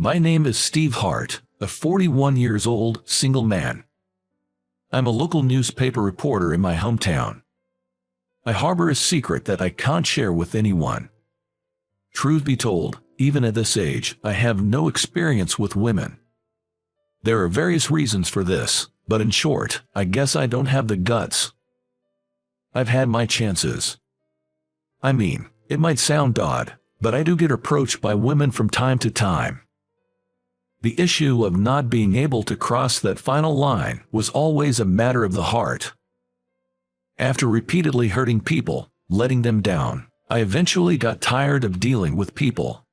My name is Steve Hart, a 41 years old, single man. I'm a local newspaper reporter in my hometown. I harbor a secret that I can't share with anyone. Truth be told, even at this age, I have no experience with women. There are various reasons for this, but in short, I guess I don't have the guts. I've had my chances. I mean, it might sound odd, but I do get approached by women from time to time. The issue of not being able to cross that final line was always a matter of the heart. After repeatedly hurting people, letting them down, I eventually got tired of dealing with people.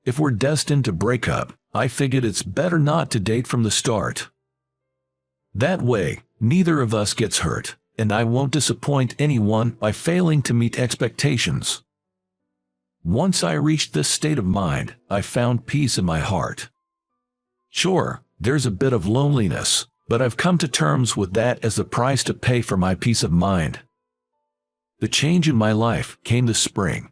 If we're destined to break up, I figured it's better not to date from the start. That way, neither of us gets hurt, and I won't disappoint anyone by failing to meet expectations. Once I reached this state of mind, I found peace in my heart. Sure, there's a bit of loneliness, but I've come to terms with that as the price to pay for my peace of mind. The change in my life came this spring.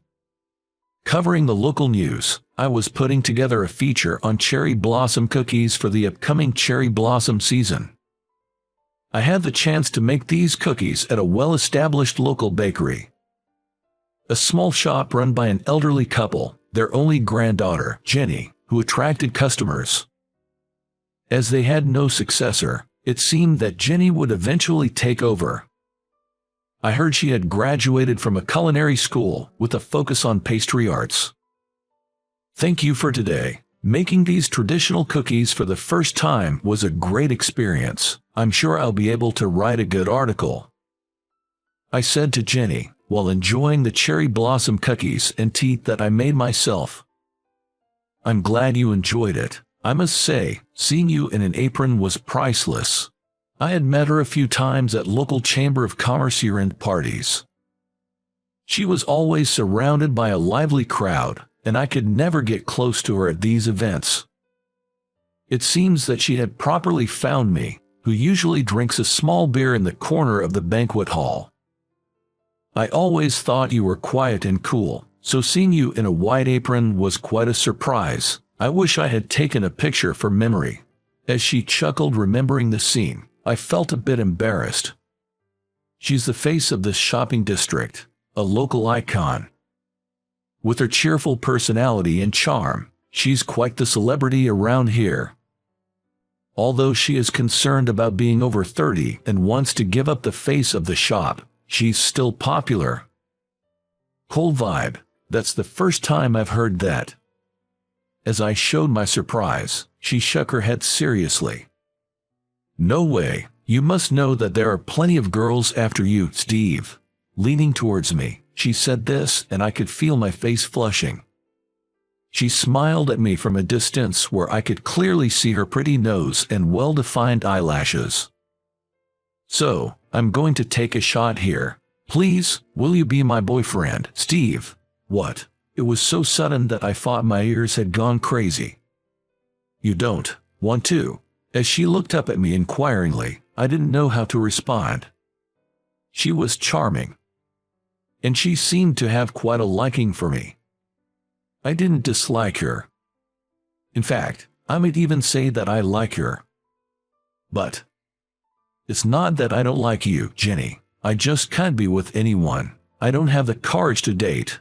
Covering the local news, I was putting together a feature on cherry blossom cookies for the upcoming cherry blossom season. I had the chance to make these cookies at a well-established local bakery. A small shop run by an elderly couple, their only granddaughter, Jenny, who attracted customers. As they had no successor, it seemed that Jenny would eventually take over. I heard she had graduated from a culinary school with a focus on pastry arts. Thank you for today. Making these traditional cookies for the first time was a great experience. I'm sure I'll be able to write a good article, I said to Jenny, while enjoying the cherry blossom cookies and tea that I made myself. I'm glad you enjoyed it. I must say, seeing you in an apron was priceless. I had met her a few times at local Chamber of Commerce year-end parties. She was always surrounded by a lively crowd, and I could never get close to her at these events. It seems that she had properly found me, who usually drinks a small beer in the corner of the banquet hall. I always thought you were quiet and cool, so seeing you in a white apron was quite a surprise. I wish I had taken a picture for memory. As she chuckled remembering the scene, I felt a bit embarrassed. She's the face of this shopping district, a local icon. With her cheerful personality and charm, she's quite the celebrity around here. Although she is concerned about being over 30 and wants to give up the face of the shop, she's still popular. Cool vibe, that's the first time I've heard that. As I showed my surprise, she shook her head seriously. No way, you must know that there are plenty of girls after you, Steve. Leaning towards me, she said this, and I could feel my face flushing. She smiled at me from a distance where I could clearly see her pretty nose and well-defined eyelashes. So, I'm going to take a shot here. Please, will you be my boyfriend, Steve? What? It was so sudden that I thought my ears had gone crazy. You don't want to? As she looked up at me inquiringly, I didn't know how to respond. She was charming, and she seemed to have quite a liking for me. I didn't dislike her. In fact, I might even say that I like her. But it's not that I don't like you, Jenny. I just can't be with anyone. I don't have the courage to date.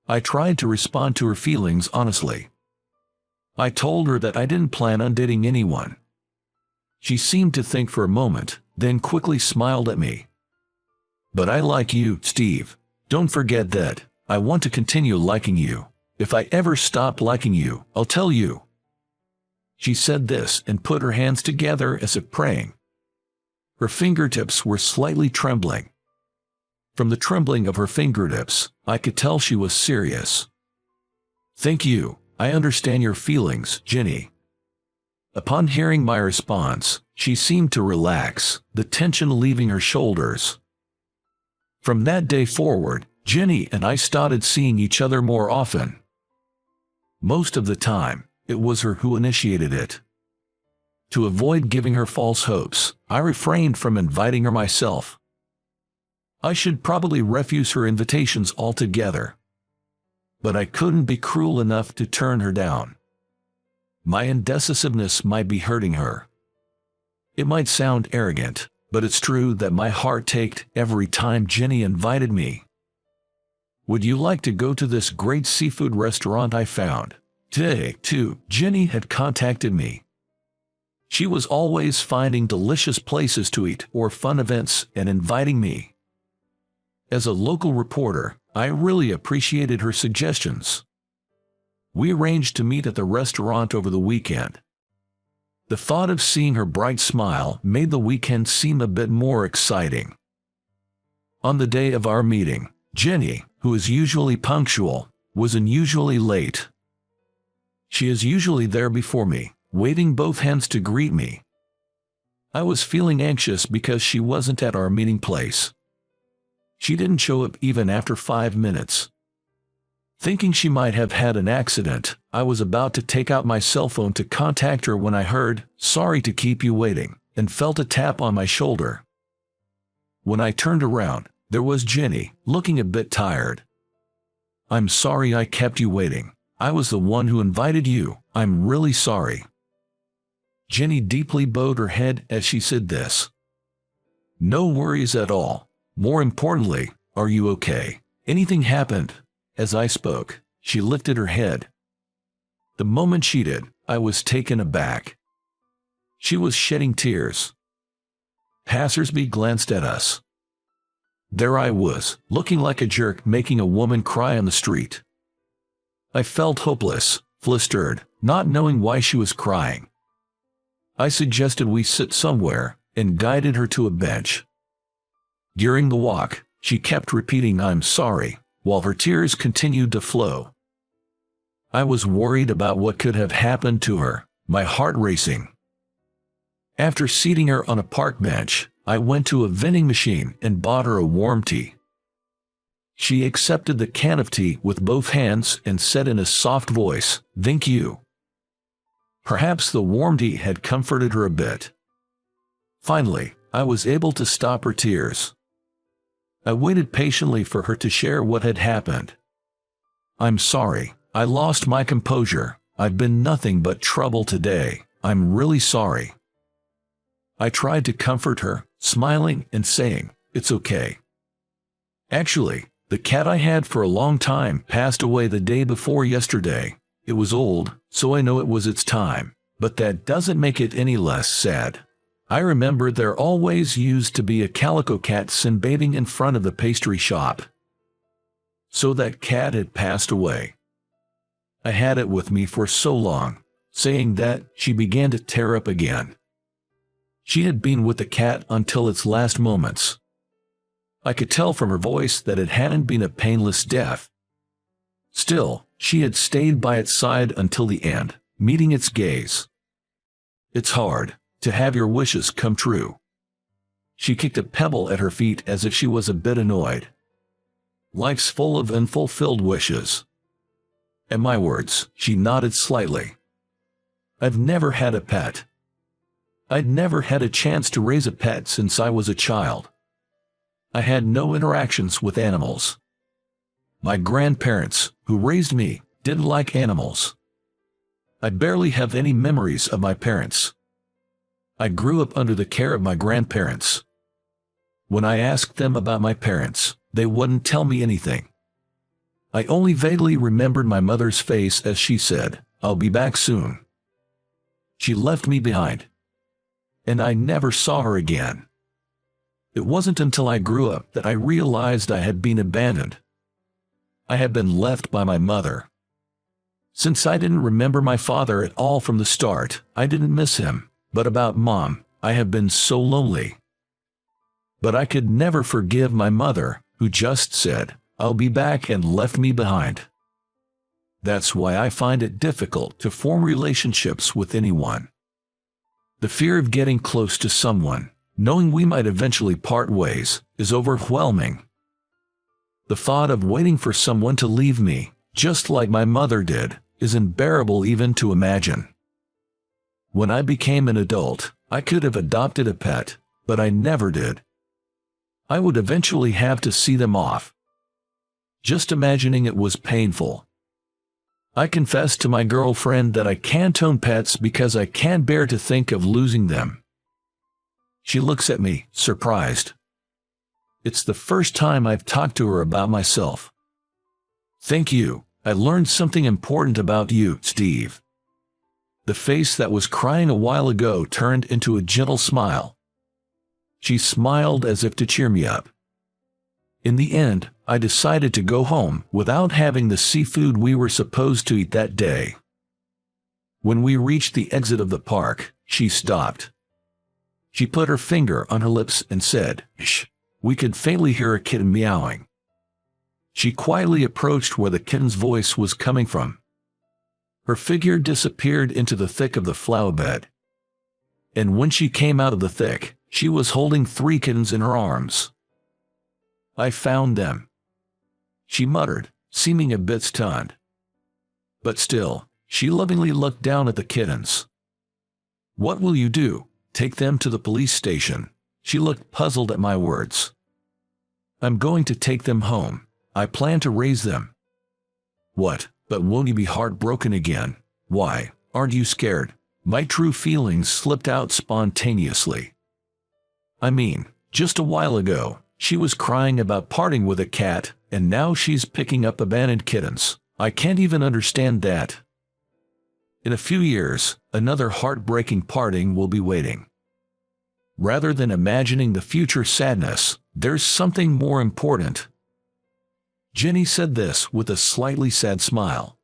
I tried to respond to her feelings honestly. I told her that I didn't plan on dating anyone. She seemed to think for a moment, then quickly smiled at me. But I like you, Steve. Don't forget that. I want to continue liking you. If I ever stop liking you, I'll tell you. She said this and put her hands together as if praying. Her fingertips were slightly trembling. From the trembling of her fingertips, I could tell she was serious. Thank you. I understand your feelings, Jenny. Upon hearing my response, she seemed to relax, the tension leaving her shoulders. From that day forward, Jenny and I started seeing each other more often. Most of the time, it was her who initiated it. To avoid giving her false hopes, I refrained from inviting her myself. I should probably refuse her invitations altogether. But I couldn't be cruel enough to turn her down. My indecisiveness might be hurting her. It might sound arrogant, but it's true that my heart ached every time Jenny invited me. Would you like to go to this great seafood restaurant I found today, too? Jenny had contacted me. She was always finding delicious places to eat or fun events and inviting me. As a local reporter, I really appreciated her suggestions. We arranged to meet at the restaurant over the weekend. The thought of seeing her bright smile made the weekend seem a bit more exciting. On the day of our meeting, Jenny, who is usually punctual, was unusually late. She is usually there before me, waving both hands to greet me. I was feeling anxious because she wasn't at our meeting place. She didn't show up even after 5 minutes. Thinking she might have had an accident, I was about to take out my cell phone to contact her when I heard, "Sorry to keep you waiting," and felt a tap on my shoulder. When I turned around, there was Jenny, looking a bit tired. "I'm sorry I kept you waiting. I was the one who invited you. I'm really sorry." Jenny deeply bowed her head as she said this. "No worries at all. More importantly, are you okay? Anything happened?" As I spoke, she lifted her head. The moment she did, I was taken aback. She was shedding tears. Passersby glanced at us. There I was, looking like a jerk, making a woman cry on the street. I felt hopeless, flustered, not knowing why she was crying. I suggested we sit somewhere, and guided her to a bench. During the walk, she kept repeating "I'm sorry," while her tears continued to flow. I was worried about what could have happened to her, my heart racing. After seating her on a park bench, I went to a vending machine and bought her a warm tea. She accepted the can of tea with both hands and said in a soft voice, "Thank you." Perhaps the warm tea had comforted her a bit. Finally, I was able to stop her tears. I waited patiently for her to share what had happened. "I'm sorry, I lost my composure. I've been nothing but trouble today. I'm really sorry." I tried to comfort her, smiling and saying, "It's okay. Actually, the cat I had for a long time passed away the day before yesterday. It was old, so I know it was its time, but that doesn't make it any less sad. I remember there always used to be a calico cat sunbathing in front of the pastry shop. So that cat had passed away. I had it with me for so long." Saying that, she began to tear up again. She had been with the cat until its last moments. I could tell from her voice that it hadn't been a painless death. Still, she had stayed by its side until the end, meeting its gaze. "It's hard to have your wishes come true." She kicked a pebble at her feet as if she was a bit annoyed. "Life's full of unfulfilled wishes." At my words, she nodded slightly. "I've never had a pet. I'd never had a chance to raise a pet since I was a child. I had no interactions with animals. My grandparents, who raised me, didn't like animals. I barely have any memories of my parents. I grew up under the care of my grandparents. When I asked them about my parents, they wouldn't tell me anything. I only vaguely remembered my mother's face as she said, "I'll be back soon." She left me behind. And I never saw her again. It wasn't until I grew up that I realized I had been abandoned. I had been left by my mother. Since I didn't remember my father at all from the start, I didn't miss him. But about Mom, I have been so lonely. But I could never forgive my mother, who just said, "I'll be back," and left me behind. That's why I find it difficult to form relationships with anyone. The fear of getting close to someone, knowing we might eventually part ways, is overwhelming. The thought of waiting for someone to leave me, just like my mother did, is unbearable even to imagine. When I became an adult, I could have adopted a pet, but I never did. I would eventually have to see them off. Just imagining it was painful. I confessed to my girlfriend that I can't own pets because I can't bear to think of losing them. She looks at me, surprised. It's the first time I've talked to her about myself. Thank you. I learned something important about you, Steve. The face that was crying a while ago turned into a gentle smile. She smiled as if to cheer me up. In the end, I decided to go home without having the seafood we were supposed to eat that day. When we reached the exit of the park, she stopped. She put her finger on her lips and said, "Shh." We could faintly hear a kitten meowing. She quietly approached where the kitten's voice was coming from. Her figure disappeared into the thick of the flower bed. And when she came out of the thick, she was holding 3 kittens in her arms. "I found them," she muttered, seeming a bit stunned. But still, she lovingly looked down at the kittens. "What will you do? Take them to the police station?" She looked puzzled at my words. "I'm going to take them home. I plan to raise them." "What? But won't you be heartbroken again?" "Why, aren't you scared?" My true feelings slipped out spontaneously. I mean, just a while ago, she was crying about parting with a cat, and now she's picking up abandoned kittens. I can't even understand that. In a few years, another heartbreaking parting will be waiting. Rather than imagining the future sadness, there's something more important. Jenny said this with a slightly sad smile.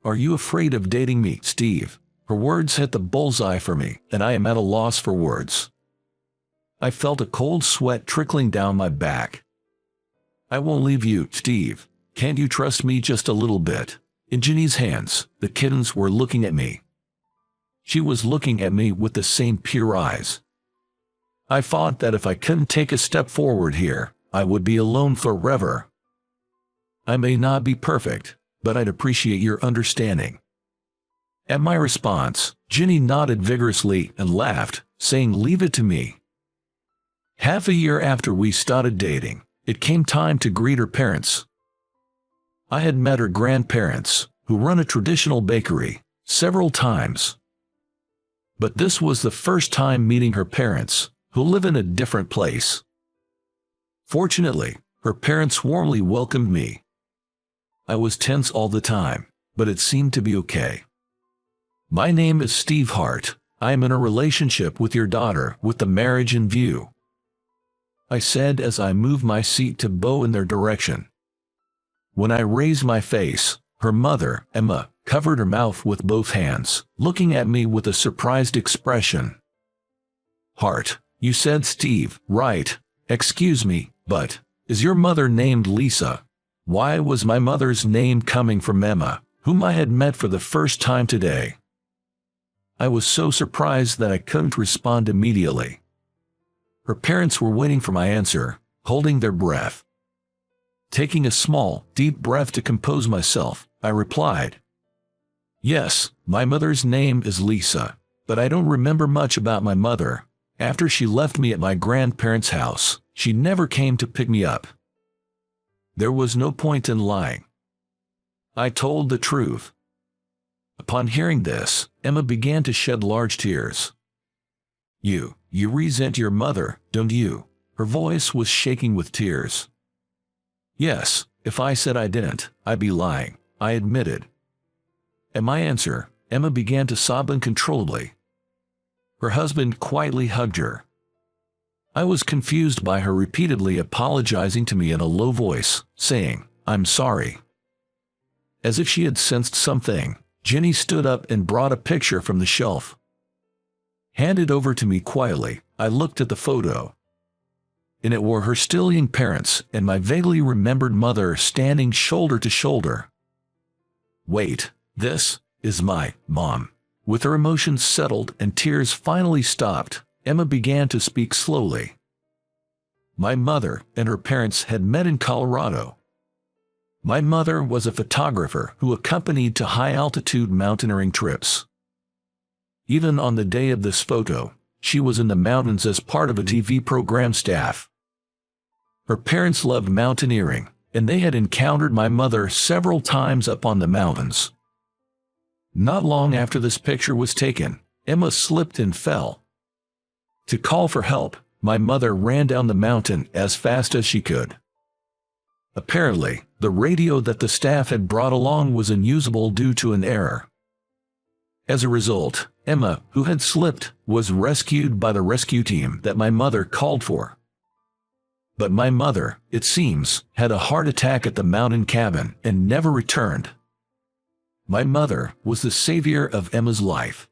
"Are you afraid of dating me, Steve?" Her words hit the bullseye for me, and I am at a loss for words. I felt a cold sweat trickling down my back. "I won't leave you, Steve. Can't you trust me just a little bit?" In Jenny's hands, the kittens were looking at me. She was looking at me with the same pure eyes. I thought that if I couldn't take a step forward here, I would be alone forever. "I may not be perfect, but I'd appreciate your understanding." At my response, Jenny nodded vigorously and laughed, saying, "Leave it to me." Half a year after we started dating, it came time to greet her parents. I had met her grandparents, who run a traditional bakery, several times. But this was the first time meeting her parents, who live in a different place. Fortunately, her parents warmly welcomed me. I was tense all the time, but it seemed to be okay. "My name is Steve Hart. I am in a relationship with your daughter with the marriage in view," I said as I moved my seat to bow in their direction. When I raised my face, her mother, Emma, covered her mouth with both hands, looking at me with a surprised expression. "Hart, you said Steve, right? Excuse me, but is your mother named Lisa?" Why was my mother's name coming from Emma, whom I had met for the first time today? I was so surprised that I couldn't respond immediately. Her parents were waiting for my answer, holding their breath. Taking a small, deep breath to compose myself, I replied, "Yes, my mother's name is Lisa, but I don't remember much about my mother. After she left me at my grandparents' house, she never came to pick me up." There was no point in lying. I told the truth. Upon hearing this, Emma began to shed large tears. You resent your mother, don't you?" Her voice was shaking with tears. "Yes, if I said I didn't, I'd be lying," I admitted. At my answer, Emma began to sob uncontrollably. Her husband quietly hugged her. I was confused by her repeatedly apologizing to me in a low voice, saying, "I'm sorry." As if she had sensed something, Jenny stood up and brought a picture from the shelf. Handed over to me quietly, I looked at the photo. In it were her still young parents and my vaguely remembered mother standing shoulder to shoulder. "Wait, this is my mom." With her emotions settled and tears finally stopped, Emma began to speak slowly. My mother and her parents had met in Colorado. My mother was a photographer who accompanied to high-altitude mountaineering trips. Even on the day of this photo, she was in the mountains as part of a TV program staff. Her parents loved mountaineering, and they had encountered my mother several times up on the mountains. Not long after this picture was taken, Emma slipped and fell. To call for help, my mother ran down the mountain as fast as she could. Apparently, the radio that the staff had brought along was unusable due to an error. As a result, Emma, who had slipped, was rescued by the rescue team that my mother called for. But my mother, it seems, had a heart attack at the mountain cabin and never returned. My mother was the savior of Emma's life.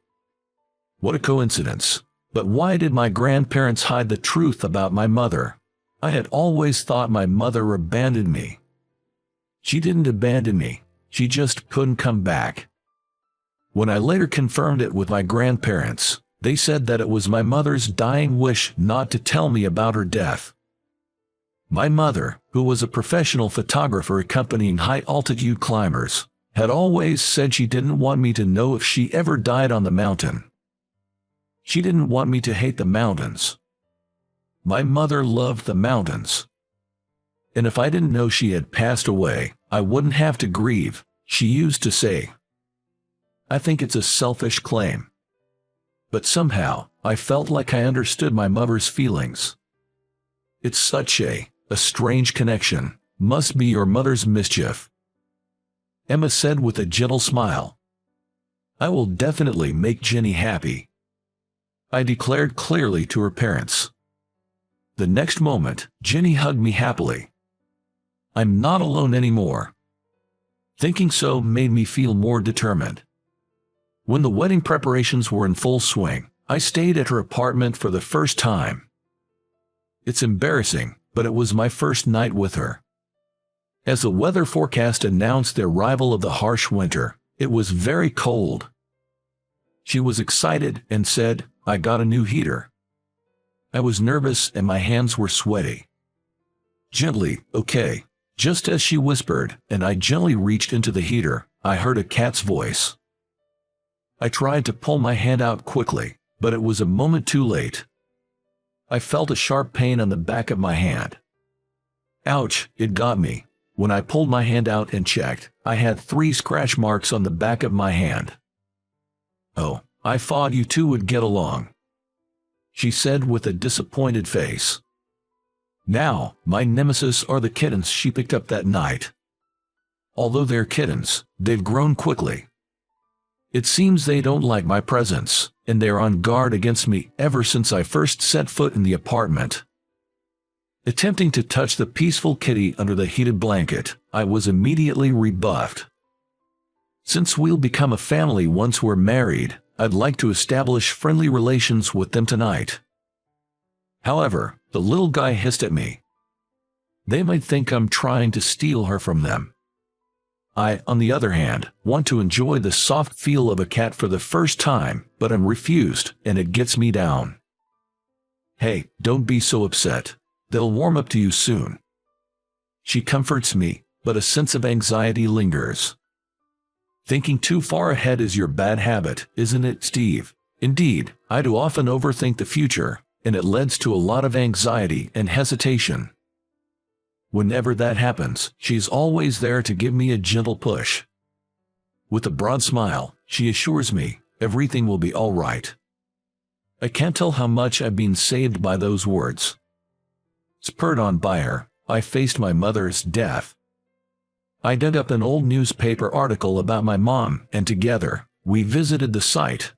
What a coincidence. But why did my grandparents hide the truth about my mother? I had always thought my mother abandoned me. She didn't abandon me. She just couldn't come back. When I later confirmed it with my grandparents, they said that it was my mother's dying wish not to tell me about her death. My mother, who was a professional photographer accompanying high-altitude climbers, had always said she didn't want me to know if she ever died on the mountain. She didn't want me to hate the mountains. My mother loved the mountains. And if I didn't know she had passed away, I wouldn't have to grieve, she used to say. I think it's a selfish claim. But somehow, I felt like I understood my mother's feelings. It's such a strange connection. Must be your mother's mischief. Emma said with a gentle smile. I will definitely make Jenny happy, I declared clearly to her parents. The next moment, Jenny hugged me happily. I'm not alone anymore. Thinking so made me feel more determined. When the wedding preparations were in full swing, I stayed at her apartment for the first time. It's embarrassing, but it was my first night with her. As the weather forecast announced the arrival of the harsh winter, it was very cold. She was excited and said, I got a new heater. I was nervous and my hands were sweaty. Gently, okay, just as she whispered, and I gently reached into the heater, I heard a cat's voice. I tried to pull my hand out quickly, but it was a moment too late. I felt a sharp pain on the back of my hand. Ouch, it got me. When I pulled my hand out and checked, I had 3 scratch marks on the back of my hand. Oh, I thought you two would get along, she said with a disappointed face. Now, my nemesis are the kittens she picked up that night. Although they're kittens, they've grown quickly. It seems they don't like my presence, and they're on guard against me ever since I first set foot in the apartment. Attempting to touch the peaceful kitty under the heated blanket, I was immediately rebuffed. Since we'll become a family once we're married, I'd like to establish friendly relations with them tonight. However, the little guy hissed at me. They might think I'm trying to steal her from them. I, on the other hand, want to enjoy the soft feel of a cat for the first time, but I'm refused, and it gets me down. Hey, don't be so upset. They'll warm up to you soon. She comforts me, but a sense of anxiety lingers. Thinking too far ahead is your bad habit, isn't it, Steve? Indeed, I do often overthink the future, and it leads to a lot of anxiety and hesitation. Whenever that happens, she's always there to give me a gentle push. With a broad smile, she assures me, everything will be all right. I can't tell how much I've been saved by those words. Spurred on by her, I faced my mother's death. I dug up an old newspaper article about my mom, and together, we visited the site.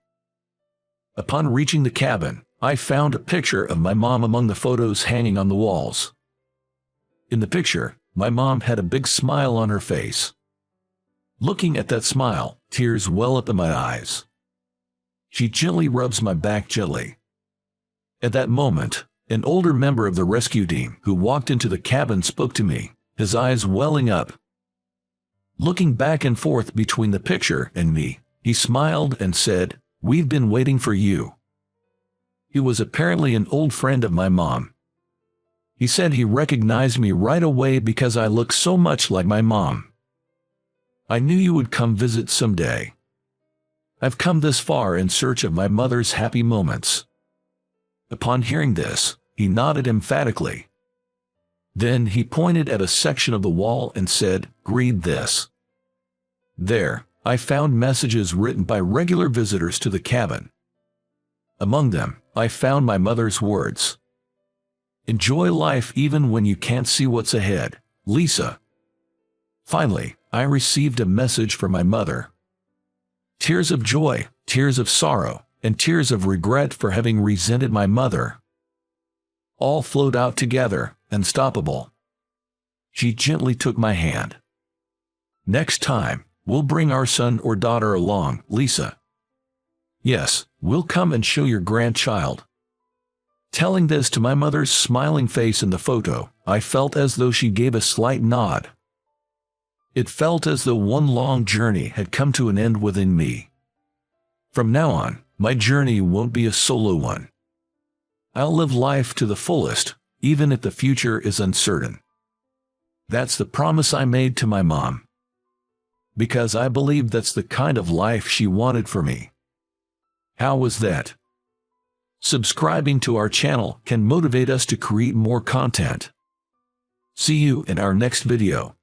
Upon reaching the cabin, I found a picture of my mom among the photos hanging on the walls. In the picture, my mom had a big smile on her face. Looking at that smile, tears well up in my eyes. She gently rubs my back gently. At that moment, an older member of the rescue team who walked into the cabin spoke to me, his eyes welling up. Looking back and forth between the picture and me, he smiled and said, "We've been waiting for you." He was apparently an old friend of my mom. He said he recognized me right away because I look so much like my mom. "I knew you would come visit someday. I've come this far in search of my mother's happy moments." Upon hearing this, he nodded emphatically. Then he pointed at a section of the wall and said, "Read this." There, I found messages written by regular visitors to the cabin. Among them, I found my mother's words. "Enjoy life even when you can't see what's ahead, Lisa." Finally, I received a message from my mother. Tears of joy, tears of sorrow, and tears of regret for having resented my mother. All flowed out together, unstoppable. She gently took my hand. "Next time, we'll bring our son or daughter along, Lisa. Yes, we'll come and show your grandchild." Telling this to my mother's smiling face in the photo, I felt as though she gave a slight nod. It felt as though one long journey had come to an end within me. From now on, my journey won't be a solo one. I'll live life to the fullest, even if the future is uncertain. That's the promise I made to my mom. Because I believe that's the kind of life she wanted for me. How was that? Subscribing to our channel can motivate us to create more content. See you in our next video.